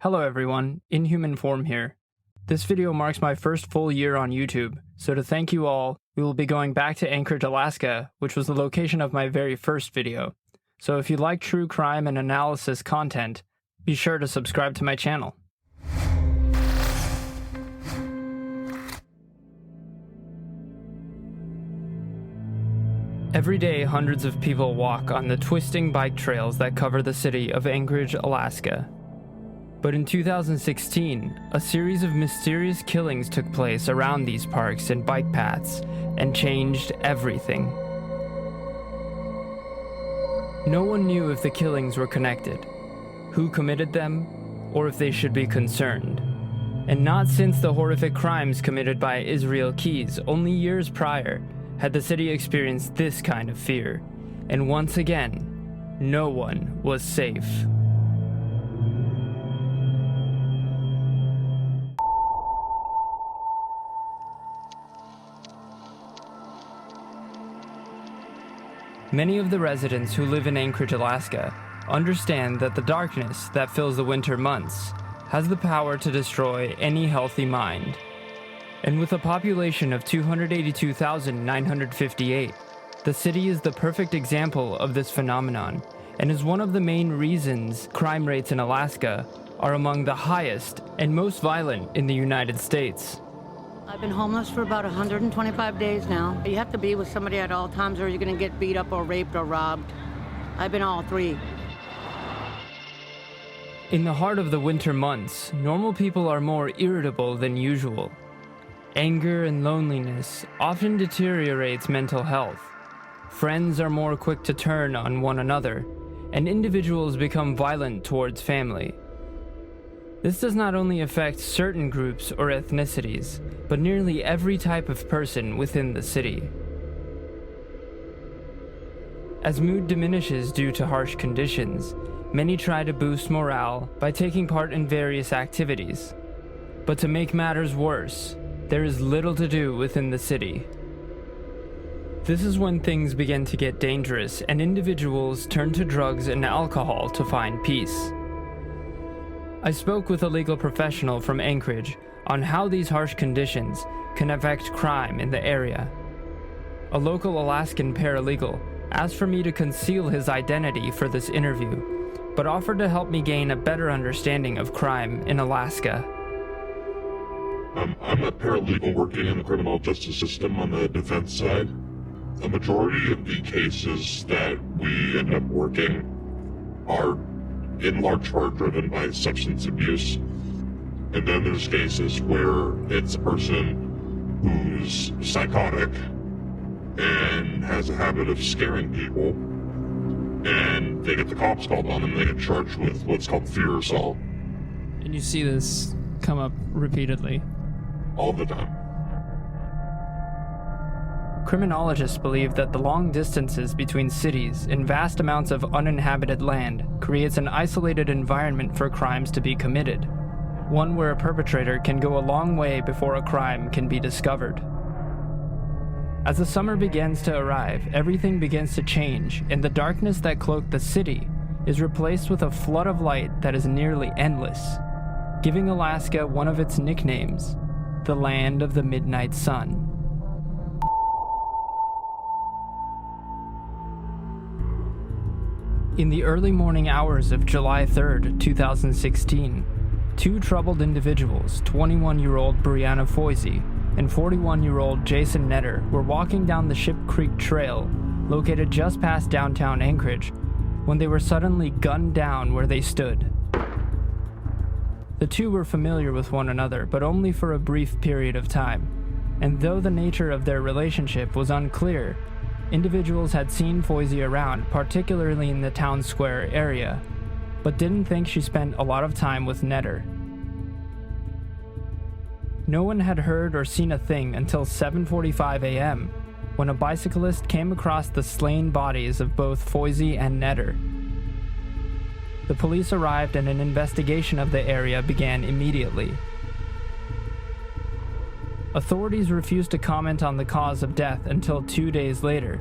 Hello everyone, Inhuman Form here. This video marks my first full year on YouTube, so to thank you all, we will be going back to Anchorage, Alaska, which was the location of my very first video. So if you like true crime and analysis content, be sure to subscribe to my channel. Every day, hundreds of people walk on the twisting bike trails that cover the city of Anchorage, Alaska. But in 2016, a series of mysterious killings took place around these parks and bike paths and changed everything. No one knew if the killings were connected, who committed them, or if they should be concerned. And not since the horrific crimes committed by Israel Keys only years prior had the city experienced this kind of fear. And once again, no one was safe. Many of the residents who live in Anchorage, Alaska, understand that the darkness that fills the winter months has the power to destroy any healthy mind. And with a population of 282,958, the city is the perfect example of this phenomenon, and is one of the main reasons crime rates in Alaska are among the highest and most violent in the United States. I've been homeless for about 125 days now. You have to be with somebody at all times or you're gonna get beat up or raped or robbed. I've been all three. In the heart of the winter months, normal people are more irritable than usual. Anger and loneliness often deteriorates mental health. Friends are more quick to turn on one another, and individuals become violent towards family. This does not only affect certain groups or ethnicities, but nearly every type of person within the city. As mood diminishes due to harsh conditions, many try to boost morale by taking part in various activities. But to make matters worse, there is little to do within the city. This is when things begin to get dangerous and individuals turn to drugs and alcohol to find peace. I spoke with a legal professional from Anchorage on how these harsh conditions can affect crime in the area. A local Alaskan paralegal asked for me to conceal his identity for this interview, but offered to help me gain a better understanding of crime in Alaska. I'm a paralegal working in the criminal justice system on the defense side. The majority of the cases that we end up working are in large part driven by substance abuse. And then there's cases where it's a person who's psychotic and has a habit of scaring people, and they get the cops called on them, they get charged with what's called fear assault. And you see this come up repeatedly? All the time. Criminologists believe that the long distances between cities and vast amounts of uninhabited land creates an isolated environment for crimes to be committed, one where a perpetrator can go a long way before a crime can be discovered. As the summer begins to arrive, everything begins to change, and the darkness that cloaked the city is replaced with a flood of light that is nearly endless, giving Alaska one of its nicknames, the land of the midnight sun. In the early morning hours of July 3rd, 2016, two troubled individuals, 21-year-old Brianna Foisey and 41-year-old Jason Netter, were walking down the Ship Creek Trail, located just past downtown Anchorage, when they were suddenly gunned down where they stood. The two were familiar with one another, but only for a brief period of time, and though the nature of their relationship was unclear, individuals had seen Foisey around, particularly in the town square area, but didn't think she spent a lot of time with Netter. No one had heard or seen a thing until 7:45 a.m., when a bicyclist came across the slain bodies of both Foisey and Netter. The police arrived and an investigation of the area began immediately. Authorities refused to comment on the cause of death until 2 days later,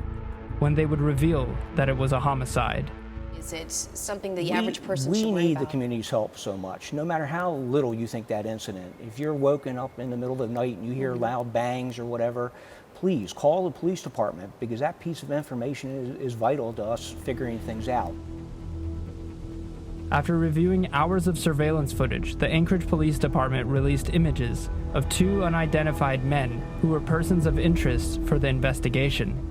when they would reveal that it was a homicide. Is it something the average person should We worry need about? the community's help so much, no matter how little you think that incident. If you're woken up in the middle of the night and you hear loud bangs or whatever, please call the police department, because that piece of information is vital to us figuring things out. After reviewing hours of surveillance footage, the Anchorage Police Department released images of two unidentified men who were persons of interest for the investigation.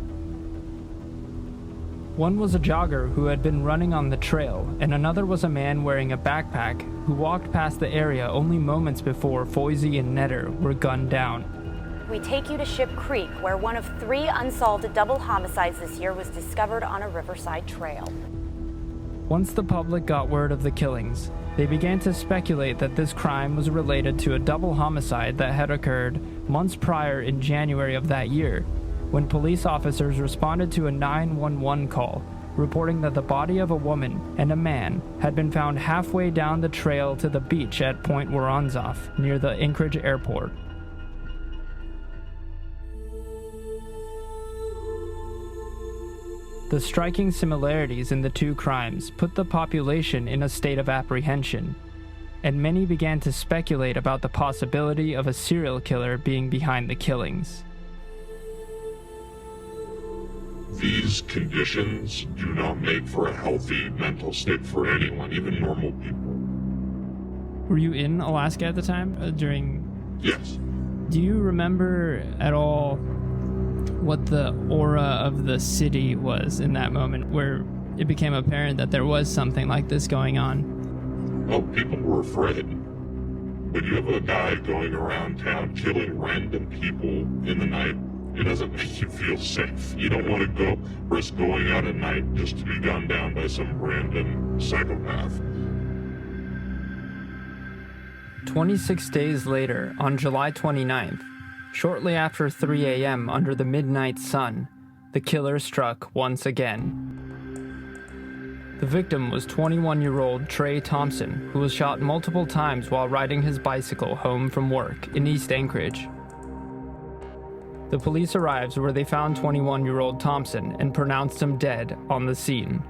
One was a jogger who had been running on the trail, and another was a man wearing a backpack who walked past the area only moments before Foisey and Netter were gunned down. We take you to Ship Creek, where one of 3 unsolved double homicides this year was discovered on a riverside trail. Once the public got word of the killings, they began to speculate that this crime was related to a double homicide that had occurred months prior in January of that year, when police officers responded to a 911 call reporting that the body of a woman and a man had been found halfway down the trail to the beach at Point Woronzof near the Anchorage airport. The striking similarities in the two crimes put the population in a state of apprehension, and many began to speculate about the possibility of a serial killer being behind the killings. These conditions do not make for a healthy mental state for anyone, even normal people. Were you in Alaska at the time during... Yes. Do you remember at all what the aura of the city was in that moment where it became apparent that there was something like this going on? Well, people were afraid. When you have a guy going around town killing random people in the night, it doesn't make you feel safe. You don't want to go risk going out at night just to be gunned down by some random psychopath. 26 days later, on July 29th, shortly after 3 a.m. under the midnight sun, the killer struck once again. The victim was 21-year-old Trey Thompson, who was shot multiple times while riding his bicycle home from work in East Anchorage. The police arrived where they found 21-year-old Thompson and pronounced him dead on the scene.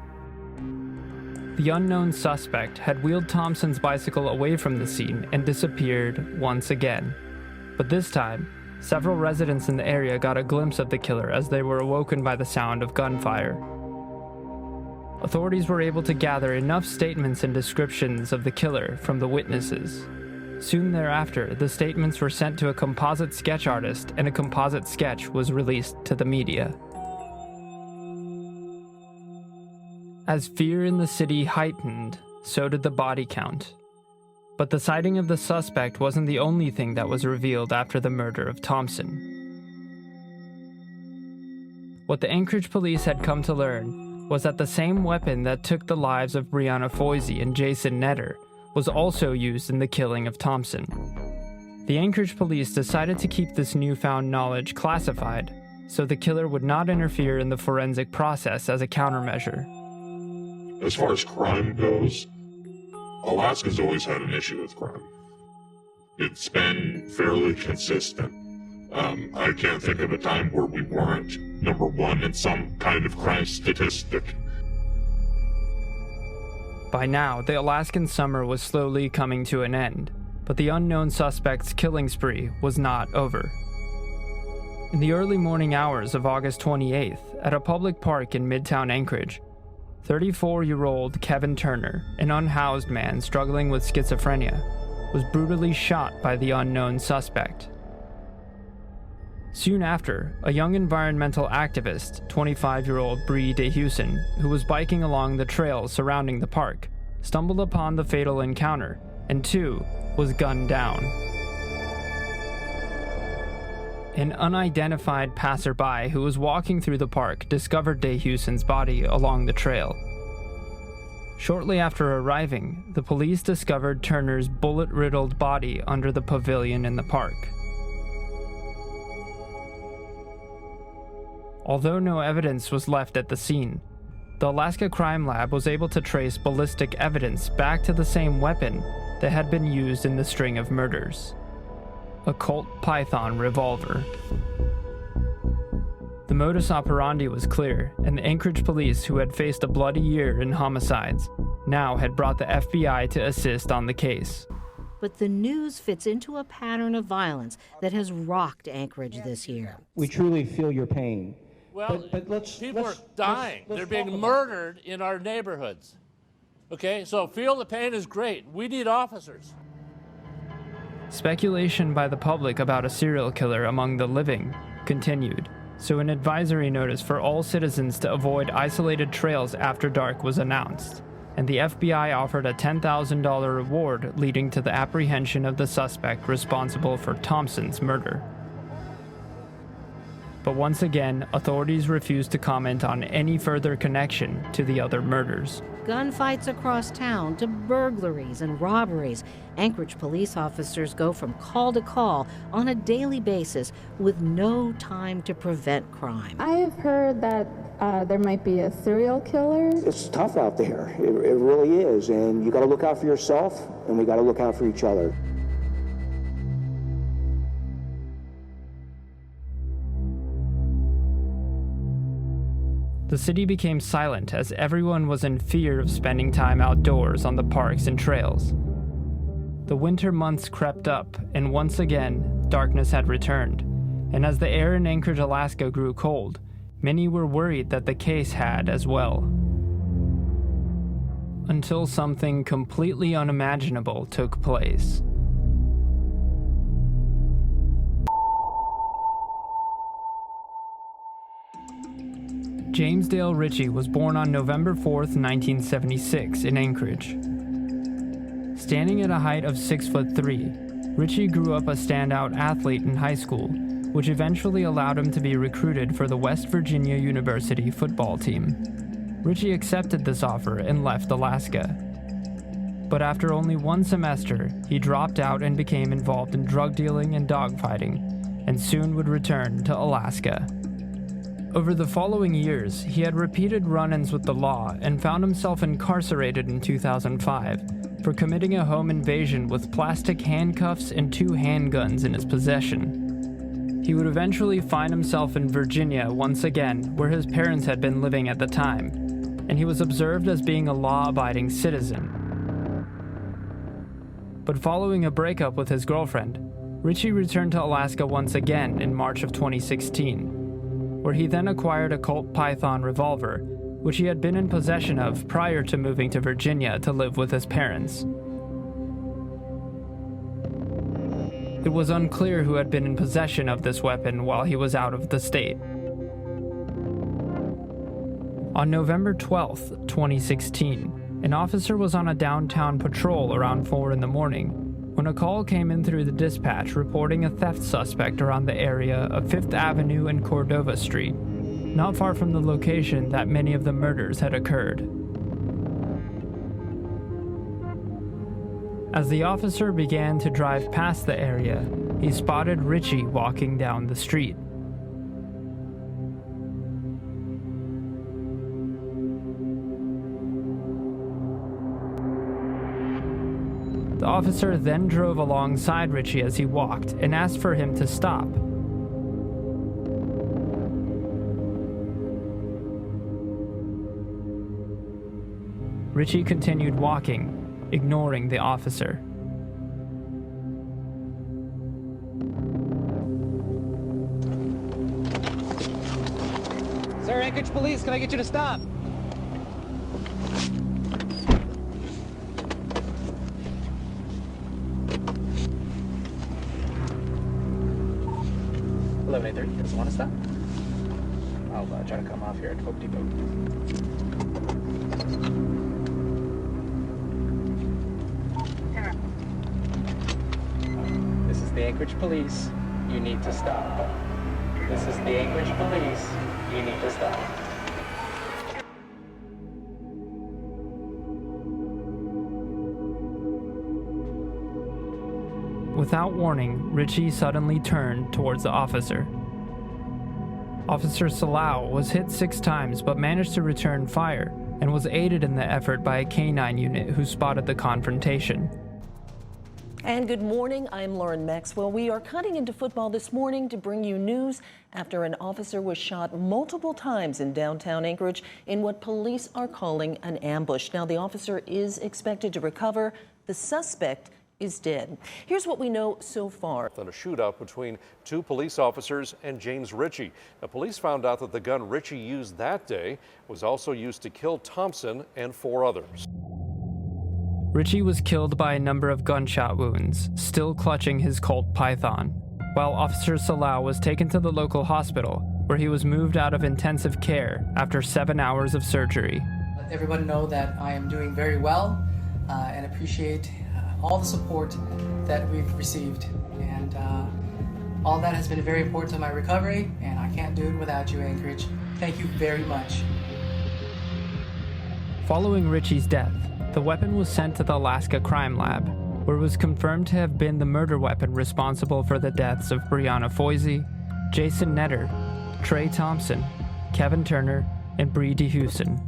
The unknown suspect had wheeled Thompson's bicycle away from the scene and disappeared once again. But this time, several residents in the area got a glimpse of the killer as they were awoken by the sound of gunfire. Authorities were able to gather enough statements and descriptions of the killer from the witnesses. Soon thereafter, the statements were sent to a composite sketch artist, and a composite sketch was released to the media. As fear in the city heightened, so did the body count. But the sighting of the suspect wasn't the only thing that was revealed after the murder of Thompson. What the Anchorage police had come to learn was that the same weapon that took the lives of Brianna Foisey and Jason Netter was also used in the killing of Thompson. The Anchorage police decided to keep this newfound knowledge classified, so the killer would not interfere in the forensic process as a countermeasure. As far as crime goes, Alaska's always had an issue with crime. It's been fairly consistent. I can't think of a time where we weren't number one in some kind of crime statistic. By now, the Alaskan summer was slowly coming to an end, but the unknown suspect's killing spree was not over. In the early morning hours of August 28th, at a public park in Midtown Anchorage, 34-year-old Kevin Turner, an unhoused man struggling with schizophrenia, was brutally shot by the unknown suspect. Soon after, a young environmental activist, 25-year-old Bree DeHusen, who was biking along the trail surrounding the park, stumbled upon the fatal encounter, and too was gunned down. An unidentified passerby who was walking through the park discovered DeHusen's body along the trail. Shortly after arriving, the police discovered Turner's bullet-riddled body under the pavilion in the park. Although no evidence was left at the scene, the Alaska Crime Lab was able to trace ballistic evidence back to the same weapon that had been used in the string of murders: a Colt Python revolver. The modus operandi was clear, and the Anchorage police, who had faced a bloody year in homicides, now had brought the FBI to assist on the case. But the news fits into a pattern of violence that has rocked Anchorage this year. We truly feel your pain. Well, people are dying. They're being murdered in our neighborhoods. Okay, so feel the pain is great. We need officers. Speculation by the public about a serial killer among the living continued, so an advisory notice for all citizens to avoid isolated trails after dark was announced, and the FBI offered a $10,000 reward leading to the apprehension of the suspect responsible for Thompson's murder. But once again, authorities refused to comment on any further connection to the other murders. Gunfights across town to burglaries and robberies. Anchorage police officers go from call to call on a daily basis with no time to prevent crime. I have heard that there might be a serial killer. It's tough out there. It really is. And you got to look out for yourself, and we got to look out for each other. The city became silent as everyone was in fear of spending time outdoors on the parks and trails. The winter months crept up, and once again, darkness had returned. And as the air in Anchorage, Alaska grew cold, many were worried that the case had as well. Until something completely unimaginable took place. James Dale Ritchie was born on November 4th, 1976 in Anchorage. Standing at a height of 6'3", Ritchie grew up a standout athlete in high school, which eventually allowed him to be recruited for the West Virginia University football team. Ritchie accepted this offer and left Alaska. But after only one semester, he dropped out and became involved in drug dealing and dogfighting, and soon would return to Alaska. Over the following years, he had repeated run-ins with the law and found himself incarcerated in 2005 for committing a home invasion with plastic handcuffs and 2 handguns in his possession. He would eventually find himself in Virginia once again, where his parents had been living at the time, and he was observed as being a law-abiding citizen. But following a breakup with his girlfriend, Ritchie returned to Alaska once again in March of 2016. Where he then acquired a Colt Python revolver, which he had been in possession of prior to moving to Virginia to live with his parents. It was unclear who had been in possession of this weapon while he was out of the state. On November 12th, 2016, an officer was on a downtown patrol around 4 in the morning when a call came in through the dispatch reporting a theft suspect around the area of 5th Avenue and Cordova Street, not far from the location that many of the murders had occurred. As the officer began to drive past the area, he spotted Ritchie walking down the street. The officer then drove alongside Ritchie as he walked and asked for him to stop. Ritchie continued walking, ignoring the officer. Sir, Anchorage Police, can I get you to stop? $11:30. Doesn't want to stop? I'll try to come off here at Hope Depot. This is the Anchorage Police. You need to stop. This is the Anchorage Police. You need to stop. Without warning, Ritchie suddenly turned towards the officer. Officer Salau was hit 6 times but managed to return fire and was aided in the effort by a K-9 unit who spotted the confrontation. And good morning, I'm Lauren Maxwell. We are cutting into football this morning to bring you news after an officer was shot multiple times in downtown Anchorage in what police are calling an ambush. Now, the officer is expected to recover. The suspect is dead. Here's what we know so far. On a shootout between two police officers and James Ritchie. Now, police found out that the gun Ritchie used that day was also used to kill Thompson and 4 others. Ritchie was killed by a number of gunshot wounds, still clutching his Colt Python, while Officer Salau was taken to the local hospital, where he was moved out of intensive care after 7 hours of surgery. Let everyone know that I am doing very well and appreciate all the support that we've received. And all that has been very important to my recovery, and I can't do it without you, Anchorage. Thank you very much. Following Ritchie's death, the weapon was sent to the Alaska Crime Lab, where it was confirmed to have been the murder weapon responsible for the deaths of Brianna Foisey, Jason Netter, Trey Thompson, Kevin Turner, and Bree DeHusen.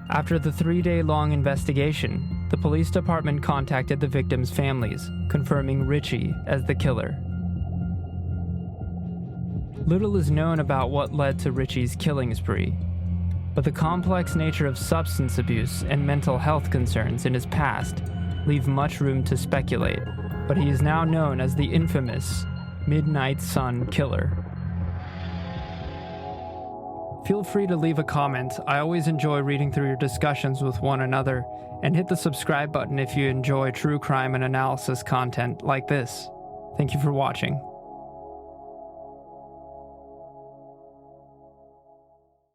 After the 3-day-long investigation, the police department contacted the victims' families, confirming Ritchie as the killer. Little is known about what led to Ritchie's killing spree, but the complex nature of substance abuse and mental health concerns in his past leave much room to speculate, but he is now known as the infamous Midnight Sun Killer. Feel free to leave a comment. I always enjoy reading through your discussions with one another, and hit the subscribe button if you enjoy true crime and analysis content like this. Thank you for watching.